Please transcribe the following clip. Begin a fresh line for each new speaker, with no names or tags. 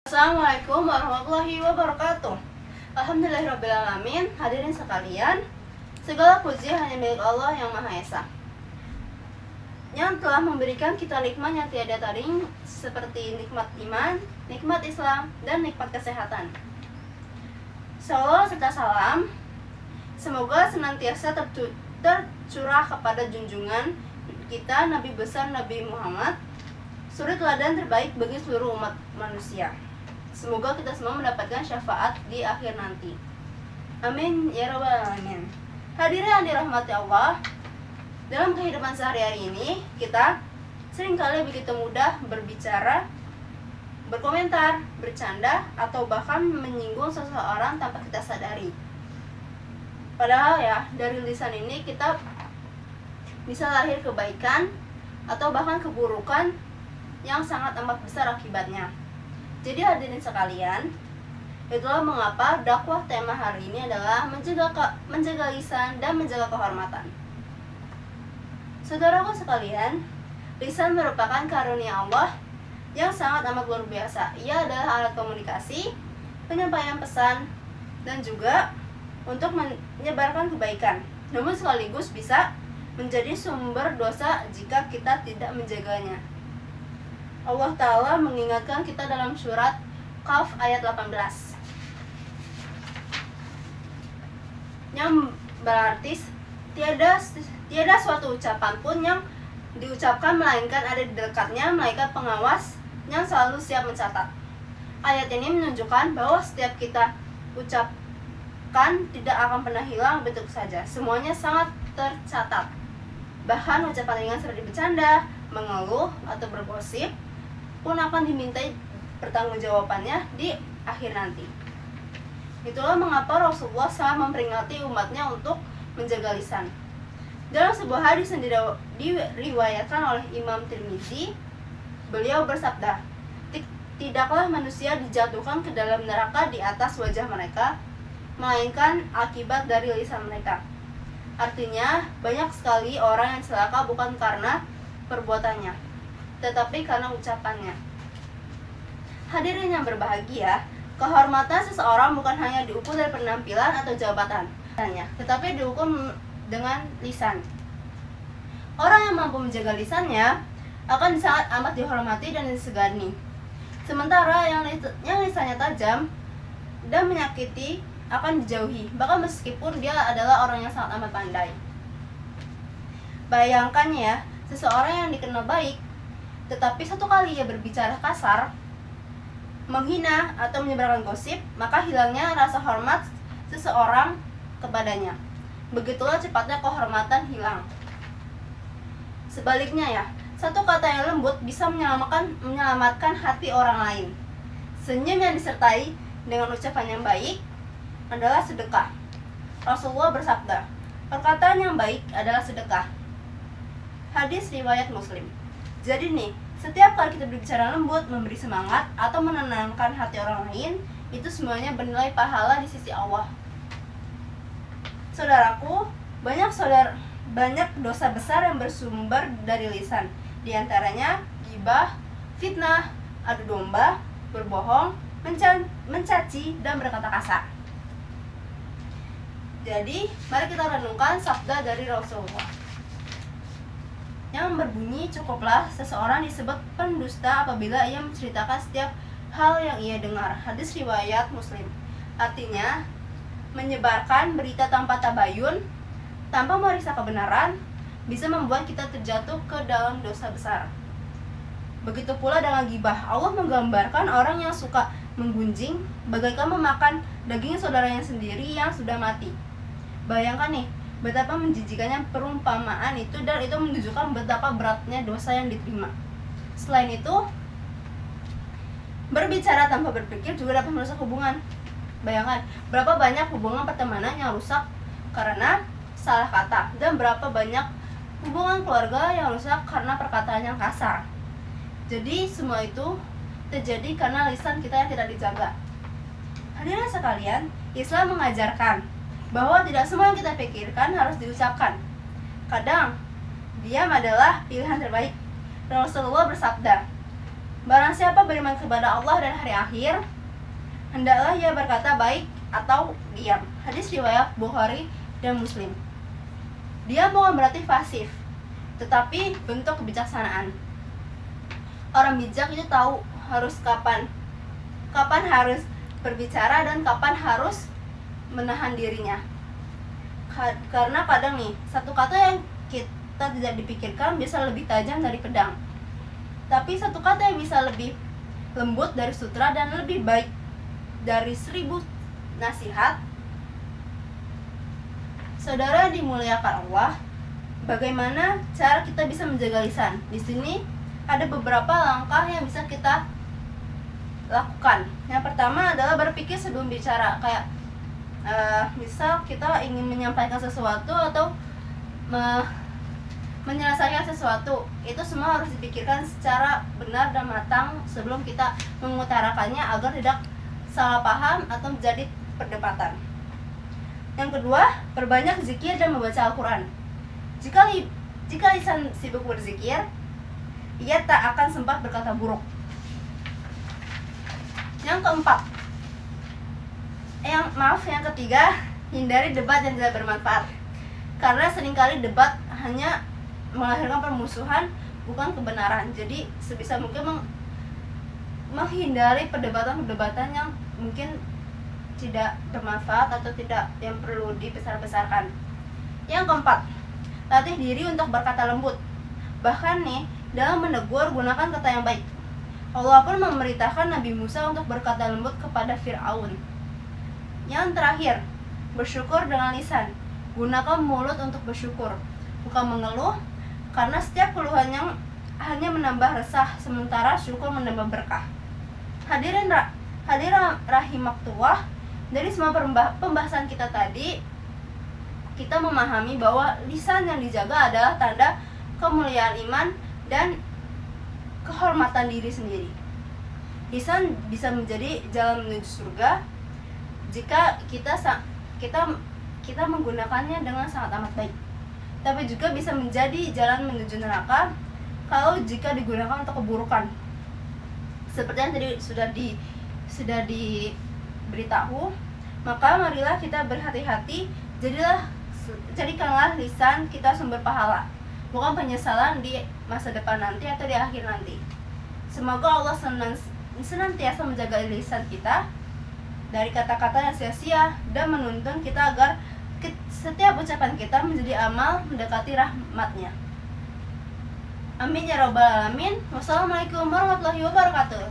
Assalamualaikum warahmatullahi wabarakatuh. Alhamdulillahirrabbilalamin. Hadirin sekalian, segala puji hanya milik Allah yang Maha Esa, yang telah memberikan kita nikmat yang tiada tanding, seperti nikmat iman, nikmat Islam, dan nikmat kesehatan. Salawat serta salam semoga senantiasa tercurah kepada junjungan kita, Nabi besar Nabi Muhammad, suri teladan terbaik bagi seluruh umat manusia. Semoga kita semua mendapatkan syafaat di akhir nanti. Amin ya rabbal alamin. Hadirin yang dirahmati Allah, dalam kehidupan sehari-hari ini kita seringkali begitu mudah berbicara, berkomentar, bercanda, atau bahkan menyinggung seseorang tanpa kita sadari. Padahal ya, dari lisan ini kita bisa lahir kebaikan atau bahkan keburukan yang sangat amat besar akibatnya. Jadi hadirin sekalian, itulah mengapa dakwah tema hari ini adalah menjaga lisan dan menjaga kehormatan. Saudaraku sekalian, lisan merupakan karunia Allah yang sangat amat luar biasa. Ia adalah alat komunikasi, penyampaian pesan, dan juga untuk menyebarkan kebaikan. Namun sekaligus bisa menjadi sumber dosa jika kita tidak menjaganya. Allah Ta'ala mengingatkan kita dalam surat Qaf ayat 18, yang berarti tiada suatu ucapan pun yang diucapkan melainkan ada di dekatnya malaikat pengawas yang selalu siap mencatat. Ayat ini menunjukkan bahwa setiap kita ucapkan tidak akan pernah hilang begitu saja. Semuanya sangat tercatat. Bahkan ucapan ringan seperti bercanda, mengeluh, atau bergosip pun akan dimintai pertanggungjawabannya di akhir nanti. Itulah mengapa Rasulullah sangat memperingati umatnya untuk menjaga lisan. Dalam sebuah hadis yang diriwayatkan oleh Imam Tirmizi, beliau bersabda, "Tidaklah manusia dijatuhkan ke dalam neraka di atas wajah mereka, melainkan akibat dari lisan mereka." Artinya, banyak sekali orang yang celaka bukan karena perbuatannya, tetapi karena ucapannya. Hadirin yang berbahagia, kehormatan seseorang bukan hanya diukur dari penampilan atau jabatannya, tetapi diukur dengan lisan. Orang yang mampu menjaga lisannya akan sangat amat dihormati dan disegani. Sementara yang lisannya tajam dan menyakiti akan dijauhi, bahkan meskipun dia adalah orang yang sangat amat pandai. Bayangkan ya, seseorang yang dikenal baik, tetapi satu kali ia berbicara kasar, menghina, atau menyebarkan gosip, maka hilangnya rasa hormat seseorang kepadanya. Begitulah cepatnya kehormatan hilang. Sebaliknya ya, satu kata yang lembut bisa menyelamatkan hati orang lain. Senyum yang disertai dengan ucapan yang baik adalah sedekah. Rasulullah bersabda, "Perkataan yang baik adalah sedekah." Hadis riwayat Muslim. Jadi nih, setiap kali kita berbicara lembut, memberi semangat, atau menenangkan hati orang lain, itu semuanya bernilai pahala di sisi Allah. Saudaraku, banyak dosa besar yang bersumber dari lisan. Di antaranya ghibah, fitnah, adu domba, berbohong, mencaci, dan berkata kasar. Jadi, mari kita renungkan sabda dari Rasulullah yang berbunyi, "Cukuplah seseorang disebut pendusta apabila ia menceritakan setiap hal yang ia dengar." Hadis riwayat Muslim. Artinya, menyebarkan berita tanpa tabayun, tanpa memeriksa kebenaran, bisa membuat kita terjatuh ke dalam dosa besar. Begitu pula dengan ghibah. Allah menggambarkan orang yang suka menggunjing bagaikan memakan daging saudaranya sendiri yang sudah mati. Bayangkan nih, betapa menjijikannya perumpamaan itu, dan itu menunjukkan betapa beratnya dosa yang diterima. Selain itu, berbicara tanpa berpikir juga dapat merusak hubungan. Bayangkan, berapa banyak hubungan pertemanan yang rusak karena salah kata, dan berapa banyak hubungan keluarga yang rusak karena perkataan yang kasar. Jadi semua itu terjadi karena lisan kita yang tidak dijaga. Hadirin sekalian, Islam mengajarkan bahwa tidak semua yang kita pikirkan harus diucapkan. Kadang, diam adalah pilihan terbaik. Rasulullah bersabda, Barang siapa beriman kepada Allah dan hari akhir, hendaklah ia berkata baik atau diam. Hadis riwayat Bukhari dan Muslim. Diam bukan berarti pasif, tetapi bentuk kebijaksanaan. Orang bijak itu tahu harus kapan harus berbicara dan kapan harus menahan dirinya. Karena kadang nih, satu kata yang kita tidak dipikirkan bisa lebih tajam dari pedang, tapi satu kata yang bisa lebih lembut dari sutra dan lebih baik dari 1000 nasihat. Saudara dimuliakan Allah, bagaimana cara kita bisa menjaga lisan? Di sini ada beberapa langkah yang bisa kita lakukan. Yang pertama adalah berpikir sebelum bicara. Kayak misal kita ingin menyampaikan sesuatu atau menyelesaikan sesuatu, itu semua harus dipikirkan secara benar dan matang sebelum kita mengutarakannya agar tidak salah paham atau menjadi perdebatan. Yang kedua, perbanyak zikir dan membaca Al-Quran. Jika lisan sibuk berzikir, ia tak akan sempat berkata buruk. Yang keempat, yang ketiga, hindari debat yang tidak bermanfaat. Karena seringkali debat hanya melahirkan permusuhan, bukan kebenaran. Jadi sebisa mungkin menghindari perdebatan-perdebatan yang mungkin tidak bermanfaat atau tidak yang perlu dibesar-besarkan. Yang keempat, latih diri untuk berkata lembut. Bahkan nih, dalam menegur gunakan kata yang baik. Allah pun memerintahkan Nabi Musa untuk berkata lembut kepada Fir'aun. Yang terakhir, bersyukur dengan lisan. Gunakan mulut untuk bersyukur, bukan mengeluh, karena setiap keluhan yang hanya menambah resah, sementara syukur menambah berkah. Hadirin rahimakumullah, dari semua pembahasan kita tadi, kita memahami bahwa lisan yang dijaga adalah tanda kemuliaan iman dan kehormatan diri sendiri. Lisan bisa menjadi jalan menuju surga jika kita menggunakannya dengan sangat amat baik. Tapi juga bisa menjadi jalan menuju neraka kalau jika digunakan untuk keburukan. Seperti yang tadi sudah diberitahu, maka marilah kita berhati-hati, jadikanlah lisan kita sumber pahala, bukan penyesalan di masa depan nanti atau di akhir nanti. Semoga Allah senantiasa menjaga lisan kita dari kata-kata yang sia-sia dan menuntun kita agar setiap ucapan kita menjadi amal mendekati rahmatnya. Amin ya rabbal alamin. Wassalamualaikum warahmatullahi wabarakatuh.